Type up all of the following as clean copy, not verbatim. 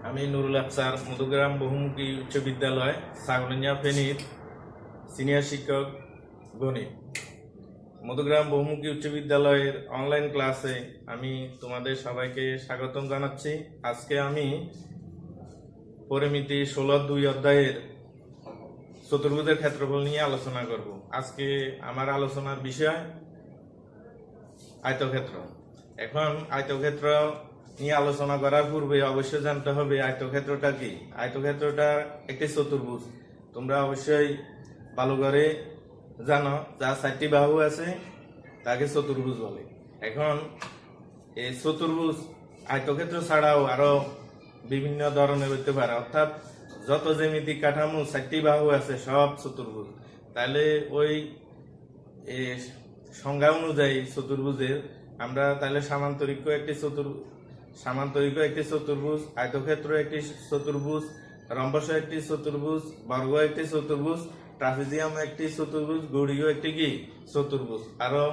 আমি নুরুল আফসার মধুগ্রাম বহুমুখী উচ্চ বিদ্যালয় সাগরঞ্জা ফেনীর সিনিয়র শিক্ষক গণিত। মধুগ্রাম বহুমুখী উচ্চ বিদ্যালয়ের অনলাইন ক্লাসে আমি তোমাদের সবাইকে স্বাগতম জানাচ্ছি। আজকে আমি পরিমিতি 16-2 অধ্যায়ের চতুর্ভুজের ক্ষেত্রফল নিয়ে আলোচনা করব। আজকে আমার আলোচনার বিষয় আয়তক্ষেত্র। এখন আয়তক্ষেত্র নিয়ে আলোচনা করার পূর্বে অবশ্যই জানতে হবে আয়তক্ষেত্রটা কি। আয়তক্ষেত্রটা একটি চতুর্ভুজ, তোমরা অবশ্যই ভালো করে জানো। যা 4টি বাহু আছে তাকে চতুর্ভুজ বলে। এখন এই চতুর্ভুজ আয়তক্ষেত্র ছাড়াও আরো বিভিন্ন ধরনের হতে পারে, অর্থাৎ যত জ্যামিতিক কাঠামো 4টি বাহু আছে সব চতুর্ভুজ। তাহলে ওই সংজ্ঞা অনুযায়ী চতুর্ভুজের আমরা তাহলে সামান্তরিক একটি চতুর্ভুজ, আয়তক্ষেত্র একটি চতুর্ভুজ, রম্বস একটি চতুর্ভুজ, বর্গ একটি চতুর্ভুজ, ট্রাপিজিয়াম একটি চতুর্ভুজ, গড়িও একটি কি চতুর্ভুজ, আরো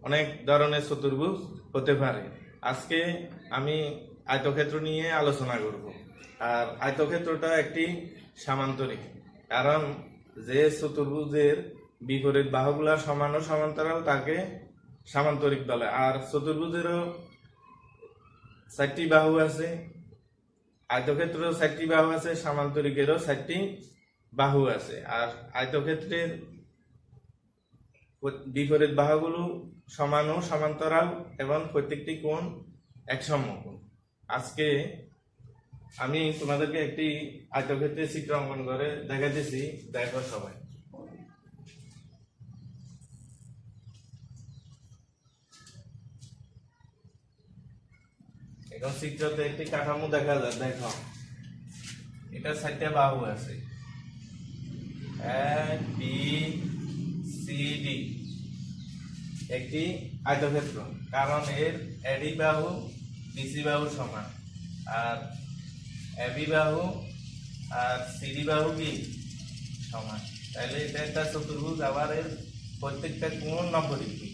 অনেক ধরনের চতুর্ভুজ হতে পারে। আজকে আমি আয়তক্ষেত্র নিয়ে আলোচনা করব। আর আয়তক্ষেত্রটা একটি সামান্তরিক, কারণ যে চতুর্ভুজের বিপরীত বাহুগুলা সমান ও সমান্তরাল তাকে সামান্তরিক বলে। আর চতুর্ভুজেরও 4টি বাহু আছে, আয়তক্ষেত্রেরও 4টি বাহু আছে, সামান্তরিকেরও 4টি বাহু আছে। আর আয়তক্ষেত্রের বিপরীত বাহুগুলো সমান ও সমান্তরাল এবং প্রত্যেকটি কোণ একসম কোণ। আজকে আমি তোমাদেরকে একটি আয়তক্ষেত্রের চিত্র অঙ্কন করে দেখাতেছি, দেখো সবাই। এখন চিত্রতে একটি কাঠামো দেখা যায়, দেখো এটা 4টা বাহু আছে, ABCD, একটি আয়তক্ষেত্র, কারণ এর AD বাহু BC বাহু সমান, আর AB বাহু আর CD বাহু কি সমান। তাহলে এটা একটা চতুর্ভুজ, আবার এর প্রত্যেকটা কোণ 90 ডিগ্রি।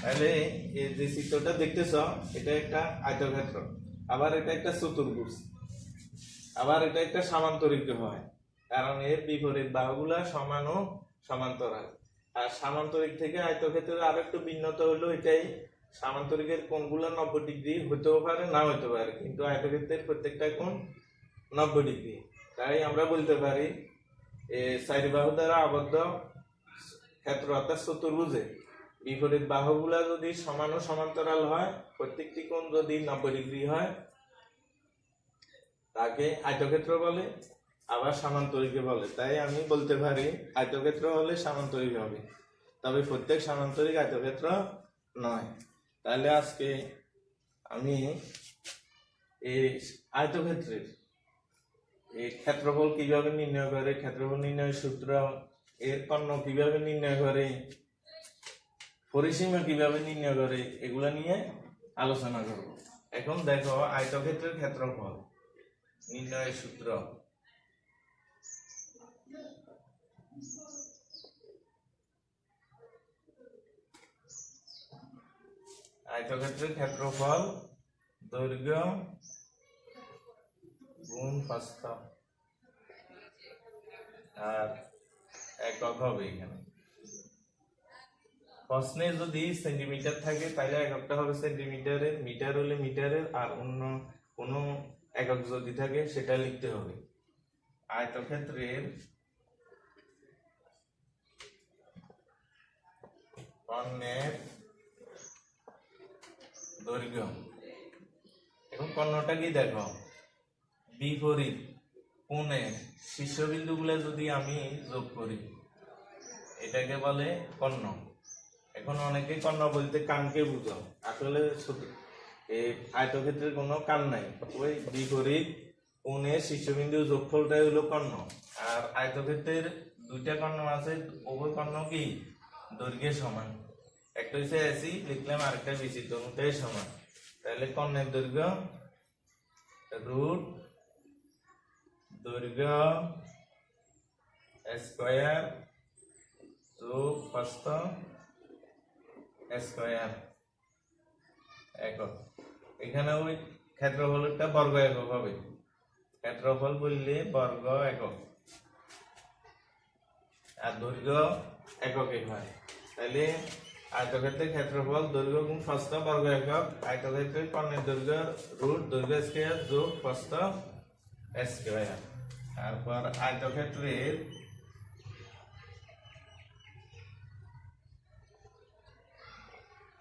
তাহলে এই যে চিত্রটা দেখতেছ এটা একটা আয়তক্ষেত্র, আবার এটা একটা চতুর্ভুজ, আবার এটা একটা সামান্তরিক হয়, কারণ এর বিপরীত বাহুগুলা সমান ও সমান্তরাল। আর সামান্তরিক থেকে আয়তক্ষেত্রের আরেকটু ভিন্নতা হলো এটাই, সামান্তরিকের কোণগুলো 90 ডিগ্রি হতেও পারে, না হতে পারে, কিন্তু আয়তক্ষেত্রের প্রত্যেকটা কোণ 90 ডিগ্রি। তাই আমরা বলতে পারি 4 বাহু দ্বারা আবদ্ধ ক্ষেত্র অর্থাৎ চতুর্ভুজে বিপরীত বাহুগুলা যদি সমান ও সমান্তরাল হয়, প্রত্যেকটি কোণ যদি 90 ডিগ্রি হয়, তাকে আয়তক্ষেত্র বলে, আবার সামান্তরিকে বলে। তাই আমি বলতে পারি আয়তক্ষেত্র হলে সামান্তরিক হবে, তবে প্রত্যেক সামান্তরিক আয়তক্ষেত্র নয়। তাহলে আজকে আমি এই আয়তক্ষেত্রের এই ক্ষেত্রফল কিভাবে নির্ণয় করে, ক্ষেত্রফল নির্ণয়ের সূত্র, এর কর্ণ কিভাবে নির্ণয় করে, পরিসীমা কিভাবে নির্ণয় করে, এগুলা নিয়ে আলোচনা করব। এখন দেখো আয়তক্ষেত্রের ক্ষেত্রফল নির্ণয়ের সূত্র। আয়তক্ষেত্রের ক্ষেত্রফল দৈর্ঘ্য গুণ প্রস্থ, আর একক হবে এখানে। প্রশ্নে যদি সেন্টিমিটার থাকে তাহলে এককটা হবে সেন্টিমিটারের, মিটার হলে মিটারের, আর অন্য কোনো একক যদি থাকে সেটা লিখতে হবে। আয়তক্ষেত্রের কর্ণের দৈর্ঘ্য। এখন কর্ণটা কি দেখো, বিপরীত কোণের শীর্ষবিন্দুগুলো যদি আমি যোগ করি এটাকে বলে কর্ণ। এখন অনেকে কর্ণ বলতে কানকে বুঝো, আসলে এই আয়তক্ষেত্রের কোনো কান নাই, ওই বিপরীত কোণের শীর্ষবিন্দু যোগফলটাই হলো কর্ণ। আর আয়তক্ষেত্রের 2টা কর্ণ আছে, উভয় কর্ণ কি দৈর্ঘ্যের সমান, একটা হচ্ছে এসি লিখলাম, আরেকটা বিসি, দুটোই সমান। তাহলে কর্ণের দৈর্ঘ্য রুট দৈর্ঘ্য স্কয়ার যোগ প্রস্থ স্কয়ার একক। এখানে ওই ক্ষেত্রফলটা বর্গ একক হবে, ক্ষেত্রফল বললে বর্গ একক, আর দৈর্ঘ্য এককে হয়। তাহলে আয়তক্ষেত্রের ক্ষেত্রফল দৈর্ঘ্য গুণ প্রস্থ বর্গ একক, আয়তক্ষেত্রের কর্ণের দৈর্ঘ্য রুট দৈর্ঘ্য স্কয়ার যোগ প্রস্থ স্কয়ার। তারপর আয়তক্ষেত্রের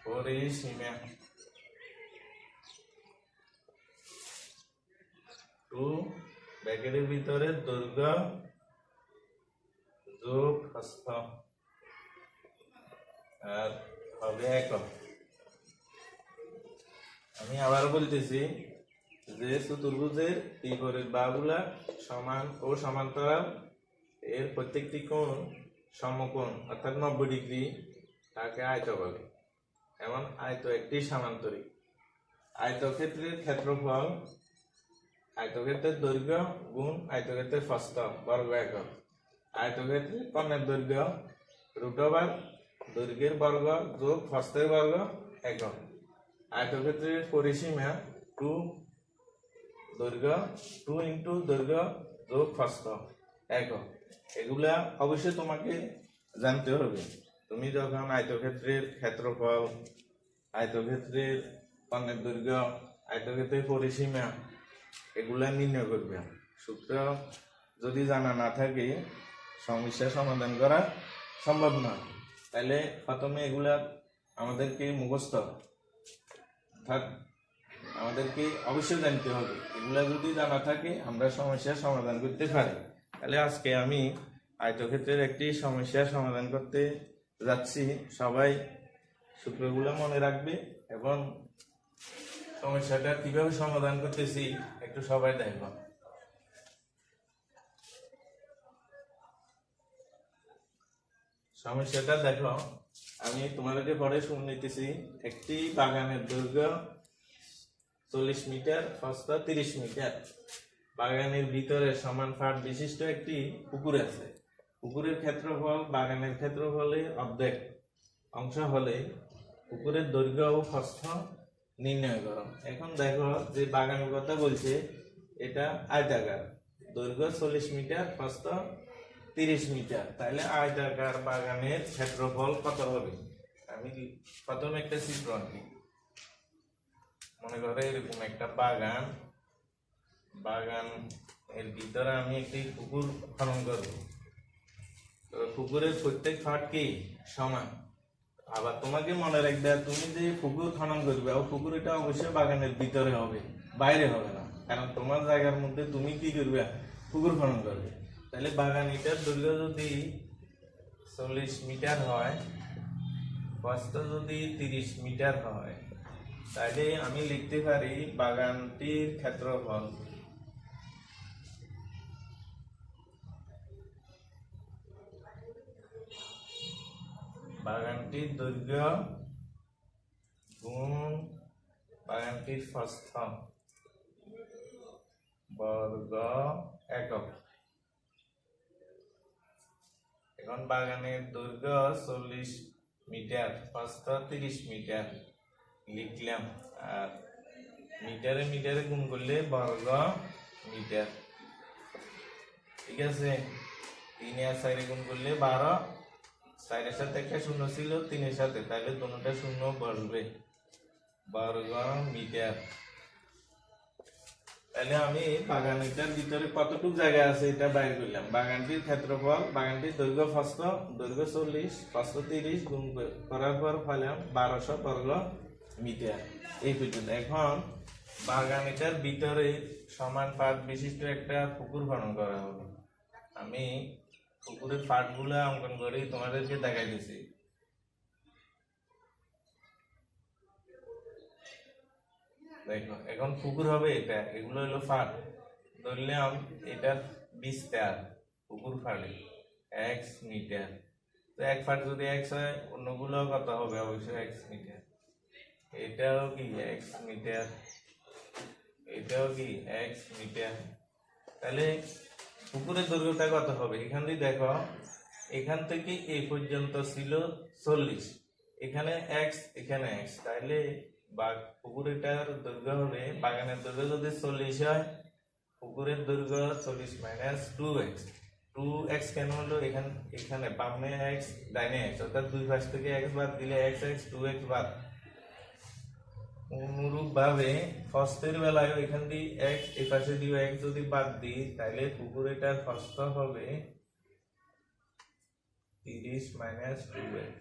পরিসীমা টু ব্র্যাকেটের ভিতরে দৈর্ঘ্য যোগ প্রস্থ আর হবে একক। আমি আবার বলতেছি যে চতুর্ভুজের বিপরীত বাহুগুলা সমান ও সমান্তরাল, এর প্রত্যেকটি কোণ সমকোণ অর্থাৎ 90 ডিগ্রি, তাকে আয়ত বলে। এমন আয়ত একটি সামান্তরিক। আয়তক্ষেত্রের ক্ষেত্রফল আয়তক্ষেত্রের দৈর্ঘ্য গুণ আয়তক্ষেত্রের প্রস্থ বর্গ একক। আয়তক্ষেত্রের কর্ণের দৈর্ঘ্য √, দৈর্ঘ্যের বর্গ যোগ প্রস্থের বর্গ একক। আয়তক্ষেত্রের পরিসীমা 2 দৈর্ঘ্য 2 ইন্টু দৈর্ঘ্য যোগ প্রস্থ একক। এগুলা অবশ্যই তোমাকে জানতে হবে। তুমি যখন আয়তক্ষেত্রের ক্ষেত্রফল, আয়তক্ষেত্রের কর্ণের দৈর্ঘ্য, আয়তক্ষেত্রের পরিসীমা এগুলা নির্ণয় করবে। সূত্র যদি জানা না থাকে সমস্যা সমাধান করা সম্ভব নয়। তাহলে প্রথমে এগুলা আমাদেরকে মুখস্থ, অর্থাৎ আমাদেরকে অবশ্যই জানতে হবে। এগুলা যদি জানা থাকে আমরা সমস্যার সমাধান করতে পারি। তাহলে আজকে আমি আয়তক্ষেত্রের একটি সমস্যার সমাধান করতে যাচ্ছি। সবাই সূত্রগুলো মনে রাখবে এবং সমস্যাটা কিভাবে সমাধান করতেছি একটু সবাই দেখো। সমস্যাটা দেখো, আমি তোমাদেরকে পরে শুনতেছি। একটি বাগানের দৈর্ঘ্য 40 মিটার, প্রস্থ 30 মিটার। বাগানের ভিতরে সমান ফাট বিশিষ্ট একটি পুকুর আছে। পুকুরের ক্ষেত্রফল বাগানের ক্ষেত্রফলের অর্ধেক অংশ হলে পুকুরের দৈর্ঘ্য ও প্রস্থ নির্ণয় করো। এখন দেখো যে বাগানের কথা বলছে, এটা আয়তাকার, দৈর্ঘ্য 40 মিটার, প্রস্থ 30 মিটার। তাহলে আয়তাকার বাগানের ক্ষেত্রফল কত হবে? আমি প্রথমে একটা চিত্র আঁকি। মনে করো এরকম একটা বাগান, বাগান এর ভিতরে আমি একটি পুকুর খনন করব। তো পুকুরের প্রত্যেক ফাট কি সমান। আবার তোমাকে মনে রাখবে, তুমি যে পুকুর খনন করবে ও পুকুরটা অবশ্যই বাগানের ভিতরে হবে, বাইরে হবে না। কারণ তোমার জায়গার মধ্যে তুমি কি করবে, পুকুর খনন করবে। তাহলে বাগানটার দৈর্ঘ্য যদি 40 মিটার হয়, প্রস্থ যদি 30 মিটার হয়, তাহলে আমি লিখতে পারি বাগানটির ক্ষেত্রফল বাগানটির দৈর্ঘ্য গুণ বাগানটির প্রস্থ বর্গ একক। এখন বাগানের দৈর্ঘ্য 40 মিটার, প্রস্থ 30 মিটার লিখলাম, আর মিটারে মিটারে গুণ করলে বর্গ মিটার। ঠিক আছে, 3 আর 4 গুণ করলে 12, 4 সাথে একটা শূন্য ছিল 3 সাথে, তাহলে দুটোটা শূন্য বসবে, বর্গ মিটার। তাহলে আমি বাগানটার ভিতরে কতটুকু জায়গা আছে এটা বাইর করলাম। বাগানটির ক্ষেত্রফল, বাগানটির দৈর্ঘ্য প্রস্থ, দৈর্ঘ্য 40, প্রস্থ 30 গুণ করার পর পেলাম 1200 বর্গ মিটার। এই পর্যন্ত। এখন বাগানটার ভিতরে সমান পাট বিশিষ্ট একটা পুকুর খনন করা হলো। আমি পুকুরের পাটগুলো অঙ্কন করে তোমাদেরকে দেখাই দিছি। দেখো এখন পুকুর হবে এটা, এগুলো হলো ফাট। ধরলাম এটার বিস্তার পুকুর ফাটে x মিটার। তো এক ফাট যদি x হয়, অন্যগুলো কত হবে? অবশ্যই x মিটার। এটাও কি x মিটার, এটাও কি x মিটার। তাহলে পুকুরের দৈর্ঘ্যটা কত হবে? এখান থেকে দেখো, এখান থেকে এই পর্যন্ত ছিল 40, এখানে x, এখানে x, তাহলে বা পুকুরেটার দৈর্ঘ্য হবে, বাগানের দৈর্ঘ্য যদি 40 হয়, পুকুরের দৈর্ঘ্য 40 মাইনাস 2x। 2x কেন হলো? এখানে বামে x ডাইনে x, অর্থাৎ দুই পাশ থেকে x বাদ দিলে x 2x বাদ। অনুরূপ ভাবে ফস্টের বেলায় এখান দিয়ে x এই পাশে দিয়ে x যদি বাদ দিই, তাহলে পুকুরেটার ফস্ট হবে 30 মাইনাস 2x।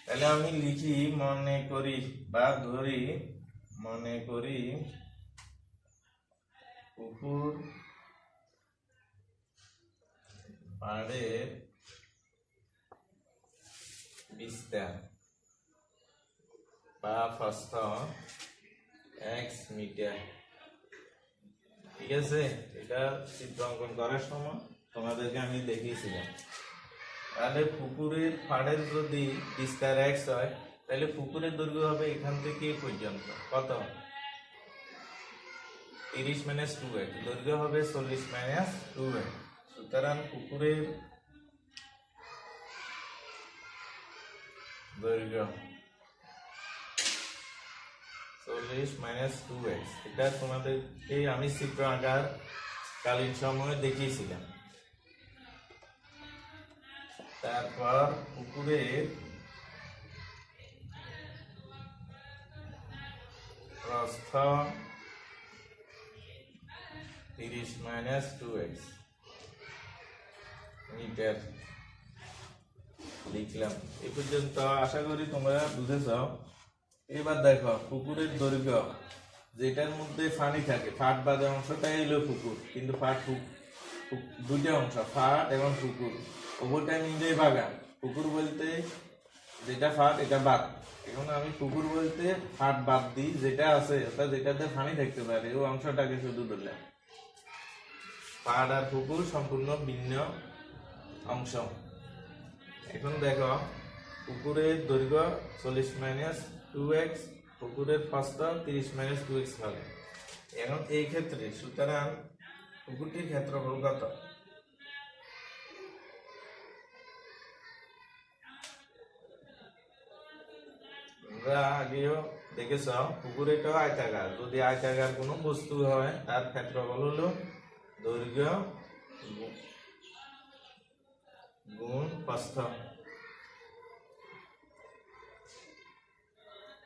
তাহলে আমি লিখি, মনে করি বা ধরি, মনে করি পুকুর পাড়ের বিস্তার বা প্রস্থ x মিটার। ঠিক আছে, এটা চিত্র অঙ্কন করার সময় তোমাদেরকে আমি দেখিয়েছিলাম। তাহলে পুকুরের পাড়ের যদি বিস্তার x হয়, তাহলে পুকুরের দৈর্ঘ্য হবে এখান থেকে পর্যন্ত কত? 30 মাইনাস 2x, দৈর্ঘ্য হবে 40 মাইনাস 2x। সুতরাং পুকুরের দৈর্ঘ্য 40 মাইনাস 2x, এটা তোমাদেরকে আমি চিত্র আঁকার কালীন সময়ে দেখিয়েছিলাম। তারপর পুকুরের প্রস্থ 30 মাইনাস 2x মিটার লিখলাম। এই পর্যন্ত আশা করি তোমরা বুঝেছ। এবার দেখো পুকুরের দৈর্ঘ্য, যেটার মধ্যে পানি থাকে, ফাট বাদে অংশটাই হলো পুকুর, কিন্তু দুইটা অংশ, ফাট এবং পুকুর, উভয়টাই মিলে বাগান। পুকুর বলতে যেটা ফাট এটা বাদ, এখন আমি পুকুর বলতে ফাট বাদ দিই, যেটা আছে অর্থাৎ যেটাতে পানি থাকতে পারে ওই অংশটাকে শুধু ধরলাম। ফাট আর পুকুর সম্পূর্ণ ভিন্ন অংশ। এখন দেখো পুকুরের দৈর্ঘ্য 40 মাইনাস 2x, পুকুরের প্রস্থ 30 মাইনাস 2x হবে। এখন এই ক্ষেত্রে সুতরাং পুকুরটির ক্ষেত্রফল কত? আমরা আগেও দেখেছ পুকুরেটাও আয়তাকার, যদি আয়তাকার কোনো বস্তু হয় তার ক্ষেত্রফল হলো দৈর্ঘ্য গুণ প্রস্থ।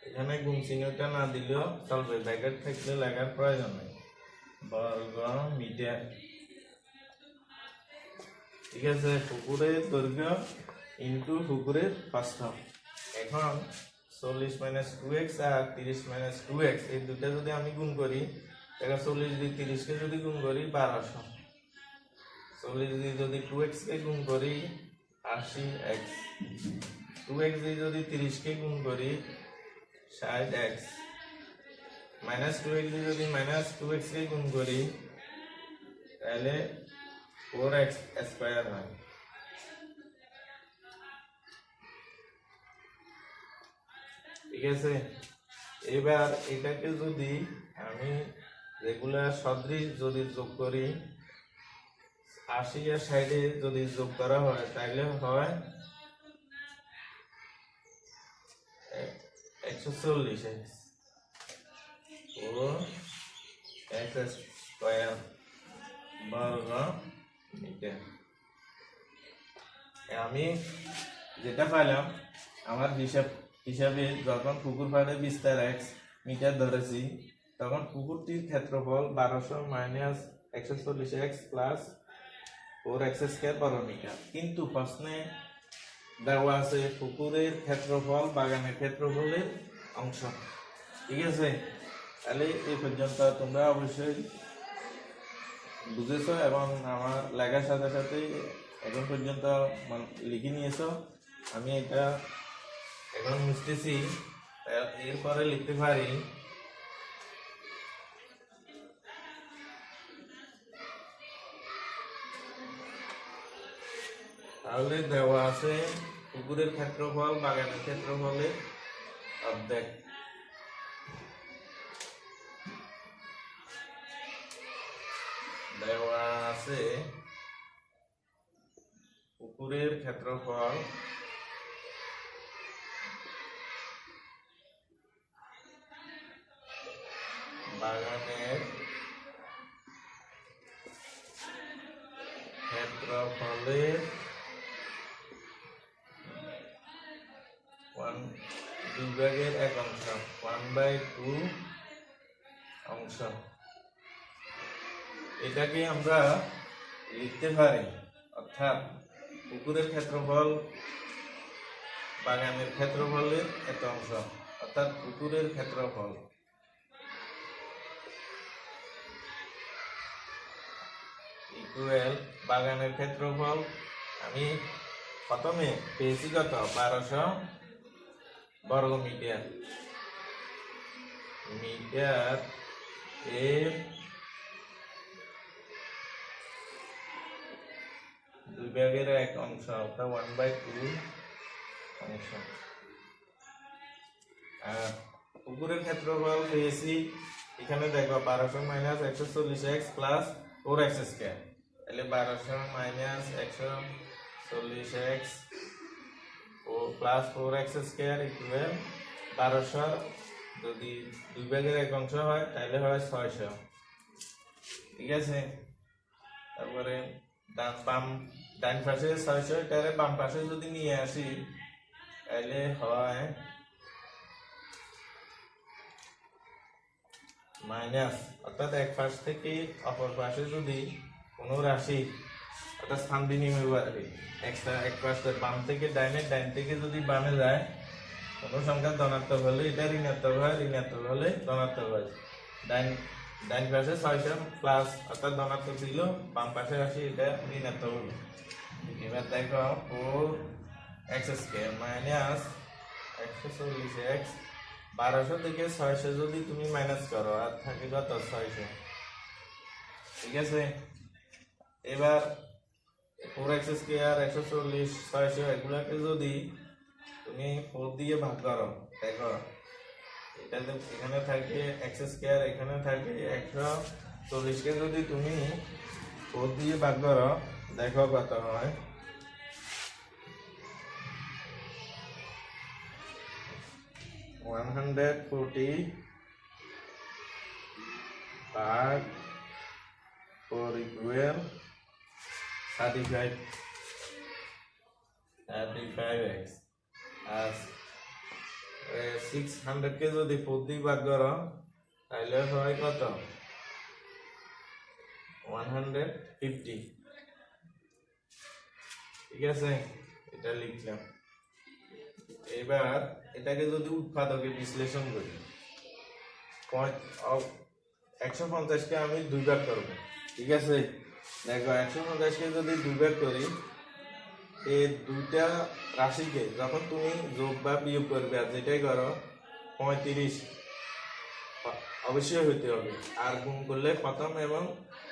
এখানে গুণ চিহ্নটা না দিলেও চলবে, ব্র্যাকেট থাকলে লেখার প্রয়োজন নেই। বর্গ মিটার। ঠিক আছে, পুকুরের দৈর্ঘ্য ইন্টু পুকুরের প্রস্থ। এখন 40 মাইনাস 2x আর 30 মাইনাস 2x এই দুটা যদি আমি গুণ করি, তাহলে 40 দিয়ে 30 কে যদি গুণ করি 1200, 40 দিয়ে যদি 2x কে গুণ করি 80x, 2x দিয়ে যদি 30 কে গুণ করি 60x, মাইনাস 2x দিয়ে যদি মাইনাস 2x কে গুণ করি তাহলে 4x স্কয়ার হয়। ঠিক আছে, এবার এটাকে যদি আমি রেগুলার সদৃশ যদি যোগ করি, 80 এর সাইডে যদি যোগ করা হয় তাহলে হয় 140x ও x স্কয়ার বর্গ মিটার। আমি যেটা পাইলাম আমার হিসাবে যখন পুকুর পাড়ের বিস্তার x মিটার ধরেছি, তখন পুকুরটির ক্ষেত্রফল 1200 minus 140x plus 4x square বর্গ মিটার। কিন্তু প্রশ্নে দেওয়া আছে পুকুরের ক্ষেত্রফল বাগানের ক্ষেত্রফলের অংশ। ঠিক আছে, তাহলে এই পর্যন্ত তোমরা অবশ্যই বুঝেছ এবং আমার লেখার সাথে সাথে এখন পর্যন্ত লিখে নিয়েছ। আমি এটা এখন বুঝতেছি, এরপরে লিখতে পারি তাহলে দেওয়া আছে পুকুরের ক্ষেত্রফল বাগানের ক্ষেত্রফলের অর্ধেক। দেওয়া আছে পুকুরের ক্ষেত্রফল 2 ভাগের 1 অংশ 1/2 অংশ। এটাকে আমরা লিখতে পারি, অর্থাৎ পুকুরের ক্ষেত্রফল বাগানের ক্ষেত্রফলের এত অংশ, অর্থাৎ পুকুরের ক্ষেত্রফল ইকুয়াল বাগানের ক্ষেত্রফল। আমি প্রথমে পেয়েছি কত 1200 বর্গ মিটার। মিটার এর 2 ভাগের 1 অংশ অর্থাৎ 1/2 অংশ। আর পুকুরের ক্ষেত্রফল পেয়েছি, এখানে দেখো 1200 minus 140x plus 4x square, তাহলে 1200 মাইনাস 140x ও প্লাস 4x স্কয়ার ইকুয়াল 1200 যদি 2 ভাগের 1 অংশ হয় তাহলে হয় 600। ঠিক আছে, তারপরে ডান পাশে 600, এটারে বাম পাশে যদি নিয়ে আসি তাহলে হয় মাইনাস, অর্থাৎ এক পাশ থেকে অপর পাশে যদি কোনো রাশি অর্থাৎ স্থান বিনিময় এক পাশ বাম থেকে ডাইনে, ডাইন থেকে যদি বামে যায়, কোনো সংখ্যা ধনাত্মক হলে এটা ঋণাত্মক হয়, ঋণাত্মক হলে ধনাত্মক হয়। ডাইন পাশে 600 প্লাস অর্থাৎ ধনাত্মক ছিল, বাম পাশে রাশি এটা ঋণাত্মক হলো। এবার দেখো 4x স্কয়ার মাইনাস 140x, 1200 থেকে 600 যদি তুমি মাইনাস করো আর থাকে কত 600। ঠিক আছে, এবার 4x স্কয়ার 140 600 এগুলাকে যদি তুমি 4 দিয়ে ভাগ করো, দেখো এটাতে এখানে থাকে x স্কয়ার, এখানে থাকে 140 কে যদি তুমি 4 দিয়ে ভাগ করো, দেখো কত হয় 140 ভাগ 4 ইকুয়াল 35x। আর 600 কে যদি 4 দিয়ে ভাগ করো তাহলে হয় কত 150। ঠিক আছে, এটা লিখলাম। এবার এটাকে যদি উৎপাদকে বিশ্লেষণ করি, 150 কে আমি 2 ভাগ করব। ঠিক আছে, দেখো 150 কে যদি 2 ভাগ করি, এই দুইটা রাশিকে যখন তুমি যোগ বা বিয়োগ করবে আর যেটাই করো 35 অবশ্যই হইতে হবে, আর গুণ করলে প্রথম এবং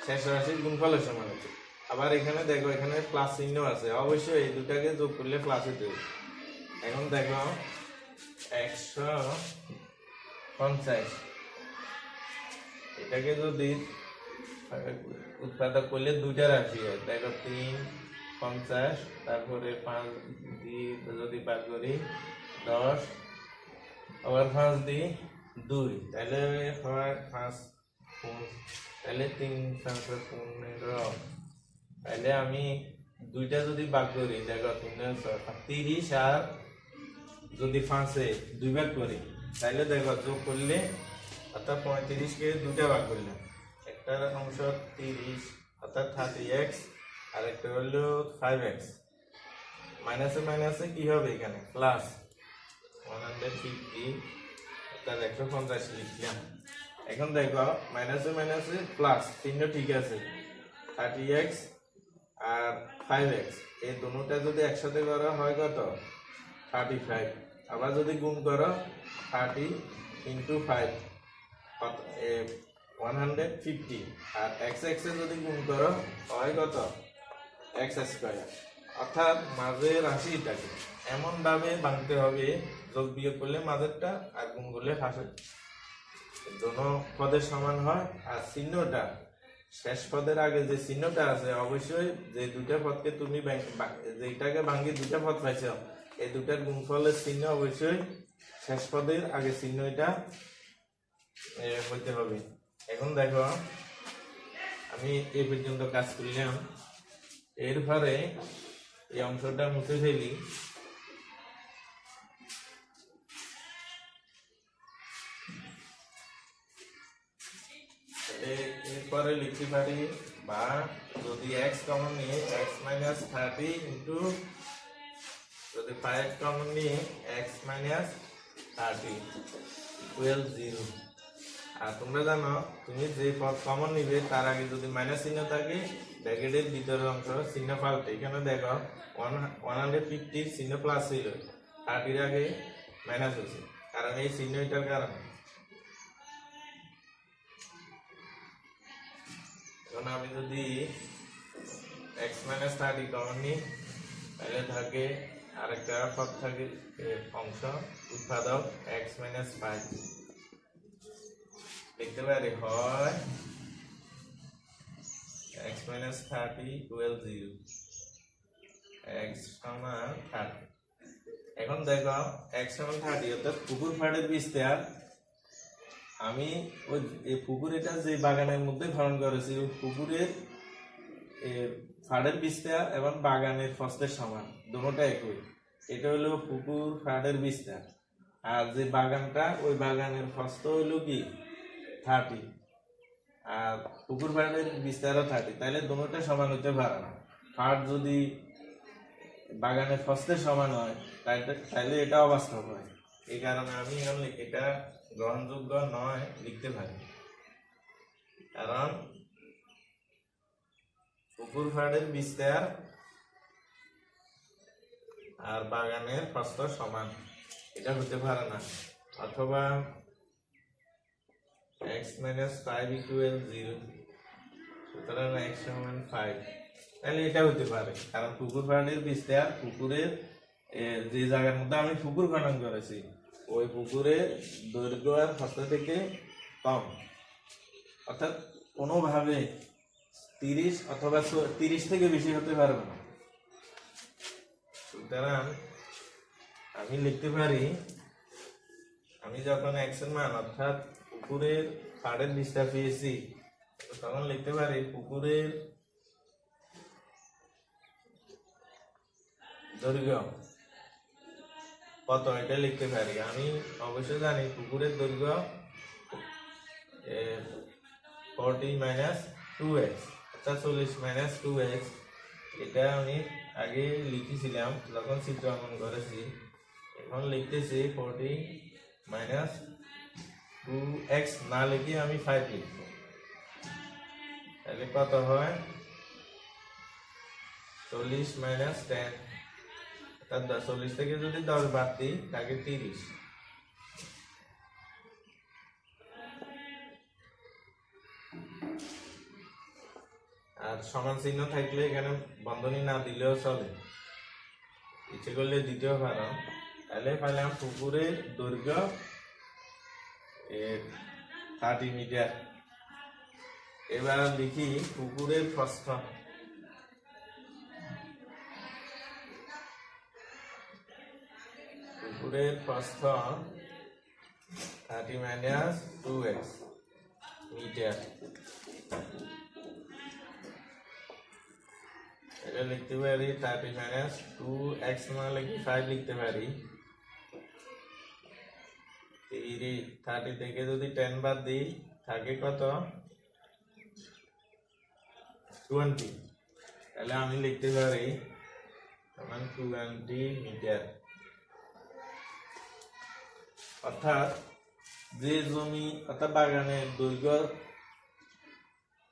শেষ রাশির গুণফলের সমান হবে। আবার এখানে দেখো এখানে প্লাস চিহ্ন আছে, অবশ্যই এই দুটাকে যোগ করলে প্লাস হইতে হবে। এখন দেখো 150 এটাকে যদি উৎপাদক করলে দুইটা রাশি হয়, দেখো 350, তারপরে 5 দিয়ে যদি ভাগ করি 10, আবার 5 দিয়ে 2, তাহলে হয় 5 তাহলে 3 5 15। তাহলে আমি দুইটা যদি ভাগ করি, দেখো 30 আর যদি 5-এ 2 ভাগ করি তাহলে দেখো যোগ করলে অর্থাৎ 35 কে দুইটা ভাগ করলাম, একটা অংশ 30 অর্থাৎ 30x আর একটা হলো 5x, মাইনাসে মাইনাসে কি হবে এখানে প্লাস 150 অর্থাৎ 150 লিখলাম। এখন দেখো মাইনাসে মাইনাসে প্লাস চিহ্ন ঠিক আছে, 30x আর 5x এই দুটোটা যদি একসাথে করা হয় কত 35, আবার যদি গুণ করো 30 × 5 150, আর x এ যদি গুণ করো হয় কত x স্কয়ার। অর্থাৎ মাঝের রাশিটাকে এমন ভাবে ভাঙতে হবে যোগ বিয়োগ করলে মাঝেরটা আর গুণ করলে পাশের, দোনো পদের সমান হয়। আর চিহ্নটা শেষ পদের আগে যে চিহ্নটা আছে, অবশ্যই যে দুইটা পদকে তুমি যেটাকে ভাঙি দুইটা পদ পাইছ, এই দুটার গুণফলের চিহ্ন অবশ্যই শেষ পদের আগে চিহ্ন এটা হইতে হবে। এখন দেখো আমি এই পর্যন্ত কাজ করলাম, এরপরে এই অংশটা মুছে ফেলি। তাহলে এরপরে লিখতে পারি, বা যদি x কমন নিয়ে x মাইনাস 30 ইন্টু, যদি 5 কমন নিয়ে x মাইনাস 30 ইকুয়াল 0। আর তোমরা জানো, তুমি যে পদ কমন নিবে তার আগে যদি মাইনাস চিহ্ন থাকে, ব্র্যাকেটের ভিতরের অংশ চিহ্ন পাল্টে। এখানে দেখো 150 চিহ্ন প্লাস ছিল, 30 আগে মাইনাস হয়েছে, কারণ এই চিহ্ন এটার কারণে। এখন আমি যদি x মাইনাস 30 কমন নিই, তাহলে থাকে আরেকটা পদ থাকে অংশ উৎপাদক x মাইনাস 5। লিখতে পারি হয় x মাইনাস 30 ইকুয়াল 0, x সমান 30। এখন দেখো x সমান 30 অর্থাৎ পুকুর ফাড়ের বিস্তার আমি ওই পুকুরেটা যে বাগানের মধ্যে খনন করেছি, ওই পুকুরের ফাড়ের বিস্তার এবং বাগানের ফস্তের সমান, দুটোটা একই। এটা হলো পুকুর ফাড়ের বিস্তার, আর যে বাগানটা ওই বাগানের ফস্ত হইলো কি 30, আর পুকুর ফাড়ের বিস্তারও 30। তাহলে দুটোটা সমান হতে পারে না। ফাড় যদি বাগানের ফস্তের সমান হয় তাহলে এটা অবাস্তব হয়। এই কারণে আমি এটা গ্রহণযোগ্য নয় লিখতে পারি, কারণ পুকুর ফাড়ের বিস্তার আর বাগানের প্রস্থ সমান, এটা হতে পারে না। অথবা x minus 5 equal 0, সুতরাং x সমান 5, তাহলে এটা হতে পারে। কারণ পুকুর ফাড়ের বিস্তার পুকুরের যে জায়গার মধ্যে আমি পুকুর খনন করেছি, ওই পুকুরের দৈর্ঘ্য আর প্রস্থ থেকে কম, অর্থাৎ কোনোভাবে 30 অথবা 30 থেকে বেশি হতে পারবে না। সুতরাং আমি লিখতে পারি, আমি যখন x এর মান অর্থাৎ পুকুরের ফাড়ের বিস্তার পেয়েছি, তখন লিখতে পারি পুকুরের দৈর্ঘ্য কত, এটা লিখতে পারি। আমি অবশ্যই জানি পুকুরের দৈর্ঘ্য 40 মাইনাস 2x, অর্থাৎ 40 মাইনাস 2x। এটা আমি আগে লিখেছিলাম যখন চিত্র অঙ্কন করেছি। এখন লিখতেছি 40 মাইনাস 2x, না লিখে আমি 5 লিখব। তাহলে কত হয় 40 মাইনাস 10, অর্থাৎ 40 থেকে যদি 10 বাদ দিই তাকে 30। আর সমান চিহ্ন থাকলে এখানে বন্ধনী না দিলেও চলে, ইচ্ছে করলে দিতেও পারো। তাহলে পাইলাম পুকুরের দৈর্ঘ্য 30 মিটার। এবার লিখি পুকুরের প্রস্থ। পুকুরের প্রস্থ 30 মাইনাস 2x মিটার। এটা লিখতে পারি 30 মাইনাস 2x, না লিখে 5 লিখতে পারি। 30 থেকে যদি 10 বাদ দিই থাকে কত 20। তাহলে আমি লিখতে পারি 20 মিটার। অর্থাৎ যে জমি অর্থাৎ বাগানের দৈর্ঘ্য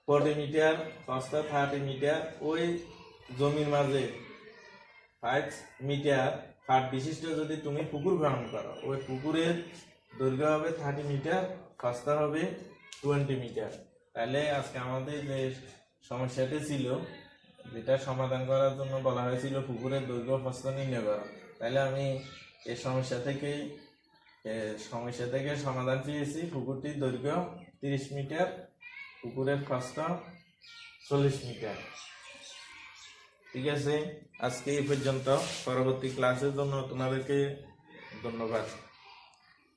40 মিটার, প্রস্থ 30 মিটার, ওই জমির মাঝে 5 মিটার ফাট বিশিষ্ট যদি তুমি পুকুর খনন করো, ওই পুকুরের দৈর্ঘ্য হবে 30 মিটার, প্রস্থ হবে 20 মিটার। তাহলে আজকে আমাদের যে সমস্যাটি ছিল, যেটা সমাধান করার জন্য বলা হয়েছিল পুকুরের দৈর্ঘ্য প্রস্থ নির্ণয় করা, তাহলে আমি এই সমস্যা থেকে সমাধান পেয়েছি। পুকুরটির দৈর্ঘ্য 30 মিটার, পুকুরের প্রস্থ 40 মিটার। ঠিক আছে, আজকে এই পর্যন্ত। পরবর্তী ক্লাসের জন্য তোমাদেরকে ধন্যবাদ।